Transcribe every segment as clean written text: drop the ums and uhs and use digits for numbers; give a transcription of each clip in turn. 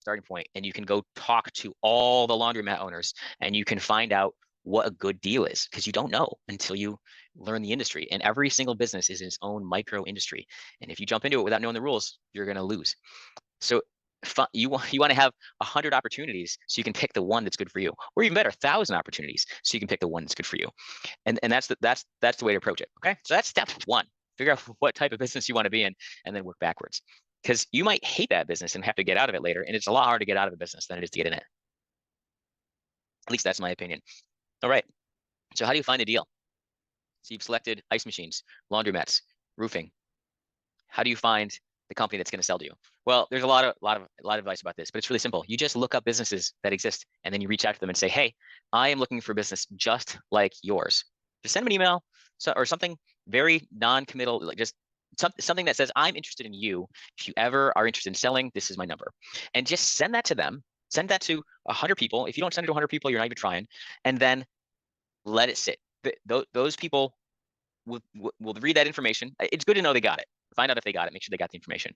starting point, and you can go talk to all the laundromat owners, and you can find out what a good deal is, because you don't know until you learn the industry. And every single business is its own micro industry. And if you jump into it without knowing the rules, you're going to lose. So you want to have 100 opportunities so you can pick the one that's good for you, or even better, 1,000 opportunities so you can pick the one that's good for you. And that's the way to approach it. Okay, so that's step one. Figure out what type of business you want to be in, and then work backwards. Because you might hate that business and have to get out of it later, and it's a lot harder to get out of a business than it is to get in it. At least that's my opinion. All right. So how do you find a deal? So you've selected ice machines, laundromats, roofing. How do you find the company that's going to sell to you? Well, there's a lot of advice about this, but it's really simple. You just look up businesses that exist, and then you reach out to them and say, "Hey, I am looking for a business just like yours." Just send them an email or something very non-committal, like just something that says, "I'm interested in you. If you ever are interested in selling, this is my number," and just send that to them. Send that to 100 people. If you don't send it to 100 people, you're not even trying, and then let it sit. Those people will read that information. It's good to know they got it. Find out if they got it. Make sure they got the information.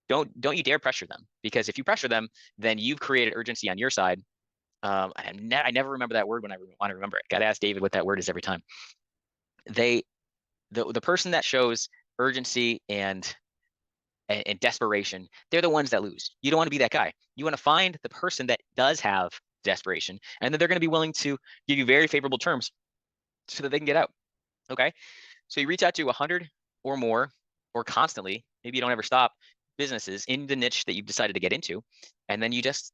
Don't you dare pressure them, because if you pressure them, then you've created urgency on your side. I never remember that word when I want to remember it. Got to ask David what that word is every time. The person that shows urgency and desperation, they're the ones that lose. You don't want to be that guy. You want to find the person that does have desperation, and then they're going to be willing to give you very favorable terms so that they can get out. Okay, so you reach out to 100 or more, or constantly, maybe you don't ever stop, businesses in the niche that you've decided to get into, and then you just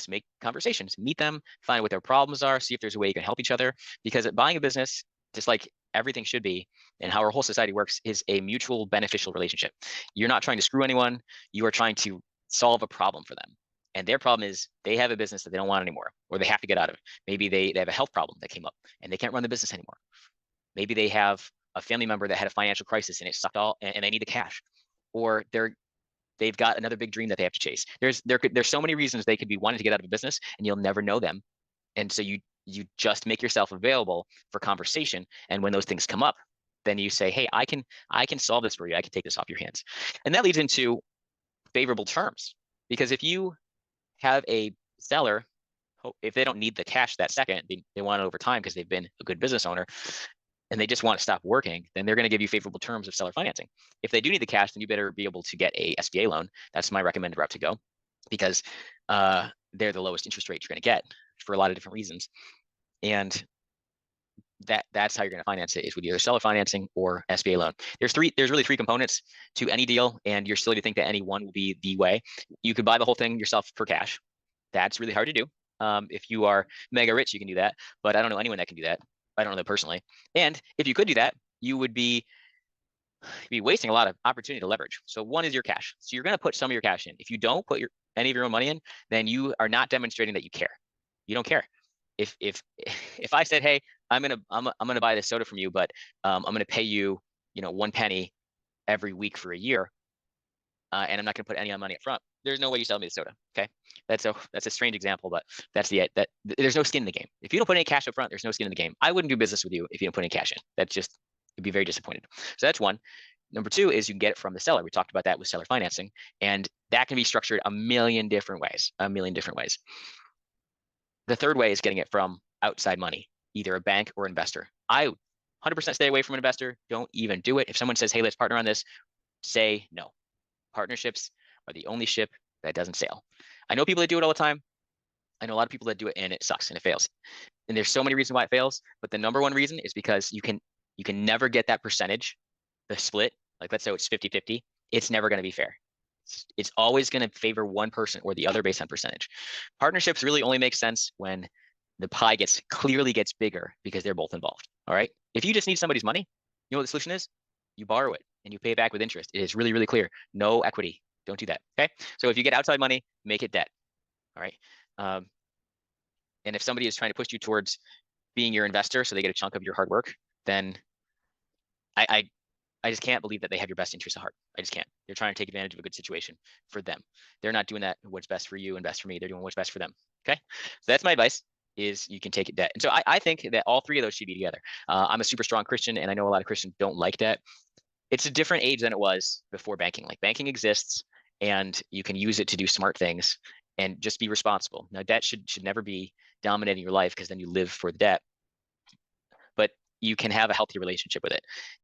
make conversations, meet them, find what their problems are, see if there's a way you can help each other. Because buying a business, just like everything should be, and how our whole society works, is a mutual beneficial relationship. You're not trying to screw anyone. You are trying to solve a problem for them. And their problem is they have a business that they don't want anymore, or they have to get out of. Maybe they have a health problem that came up and they can't run the business anymore. Maybe they have a family member that had a financial crisis and it sucked all, and they need the cash, or they've got another big dream that they have to chase. There's so many reasons they could be wanting to get out of a business, and you'll never know them. And so you just make yourself available for conversation. And when those things come up, then you say, "Hey, I can solve this for you. I can take this off your hands." And that leads into favorable terms, because if you have a seller, if they don't need the cash that second, they want it over time because they've been a good business owner, and they just want to stop working, then they're going to give you favorable terms of seller financing. If they do need the cash, then you better be able to get a SBA loan. That's my recommended route to go, because they're the lowest interest rate you're going to get for a lot of different reasons. And that's how you're going to finance it, is with either seller financing or SBA loan. There's really three components to any deal, and you're silly to think that any one will be the way. You could buy the whole thing yourself for cash. That's really hard to do. If you are mega rich, you can do that, but I don't know anyone that can do that. I don't know them personally. And if you could do that, you would be wasting a lot of opportunity to leverage. So one is your cash. So you're going to put some of your cash in. If you don't put any of your own money in, then you are not demonstrating that you care. You don't care. If I said, "Hey, I'm gonna buy this soda from you, but I'm gonna pay you, 1 penny every week for a year, and I'm not gonna put any money up front," there's no way you sell me the soda. Okay, that's a strange example, but that's there's no skin in the game. If you don't put any cash up front, there's no skin in the game. I wouldn't do business with you if you don't put any cash in. You'd be very disappointed. So that's one. Number two is you can get it from the seller. We talked about that with seller financing, and that can be structured a million different ways. The third way is getting it from outside money, either a bank or investor. I 100% stay away from an investor. Don't even do it. If someone says, "Hey, let's partner on this," say no. Partnerships are the only ship that doesn't sail. I know people that do it all the time. I know a lot of people that do it, and it sucks and it fails. And there's so many reasons why it fails, but the number one reason is because you can never get that percentage, the split. Like, let's say it's 50-50. It's never going to be fair. It's always going to favor one person or the other based on percentage. Partnerships really only make sense when the pie clearly gets bigger because they're both involved. All right. If you just need somebody's money, you know what the solution is? You borrow it and you pay it back with interest. It is really, really clear. No equity. Don't do that. Okay. So if you get outside money, make it debt. All right. And if somebody is trying to push you towards being your investor so they get a chunk of your hard work, then I just can't believe that they have your best interest at heart. I just can't. They're trying to take advantage of a good situation for them. They're not doing that what's best for you and best for me. They're doing what's best for them. Okay. So that's my advice, is you can take it debt. And so I think that all three of those should be together. I'm a super strong Christian, and I know a lot of Christians don't like debt. It's a different age than it was before banking. Like, banking exists and you can use it to do smart things. and just be responsible. Now, debt should never be dominating your life, because then you live for the debt, but you can have a healthy relationship with it.